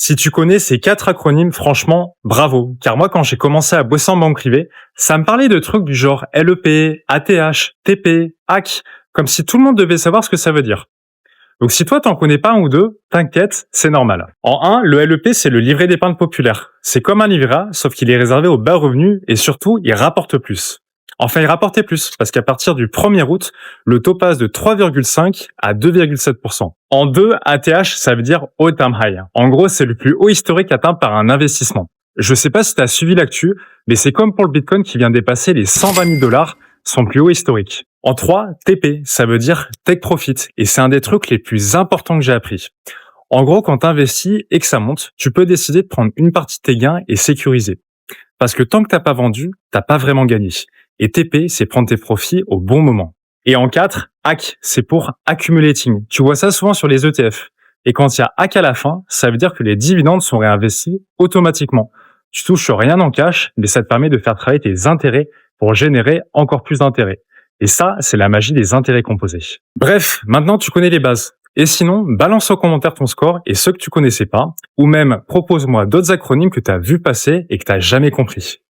Si tu connais ces 4 acronymes, franchement, bravo. Car moi, quand j'ai commencé à bosser en banque privée, ça me parlait de trucs du genre LEP, ATH, TP, AC, comme si tout le monde devait savoir ce que ça veut dire. Donc si toi t'en connais pas un ou deux, t'inquiète, c'est normal. En un, le LEP c'est le livret d'épargne populaire. C'est comme un livret A, sauf qu'il est réservé aux bas revenus et surtout il rapporte plus. Enfin il rapportait plus, parce qu'à partir du 1er août, le taux passe de 3,5 à 2,7%. En deux, ATH ça veut dire all time high. En gros c'est le plus haut historique atteint par un investissement. Je sais pas si t'as suivi l'actu, mais c'est comme pour le Bitcoin qui vient dépasser les 120 000 $, son plus haut historique. En 3, TP, ça veut dire Take Profit, et c'est un des trucs les plus importants que j'ai appris. En gros, quand tu investis et que ça monte, tu peux décider de prendre une partie de tes gains et sécuriser. Parce que tant que t'as pas vendu, t'as pas vraiment gagné. Et TP, c'est prendre tes profits au bon moment. Et en 4, AC, c'est pour Accumulating. Tu vois ça souvent sur les ETF. Et quand il y a AC à la fin, ça veut dire que les dividendes sont réinvestis automatiquement. Tu touches rien en cash, mais ça te permet de faire travailler tes intérêts pour générer encore plus d'intérêts. Et ça, c'est la magie des intérêts composés. Bref, maintenant tu connais les bases. Et sinon, balance en commentaire ton score et ceux que tu connaissais pas, ou même propose-moi d'autres acronymes que tu as vu passer et que tu n'as jamais compris.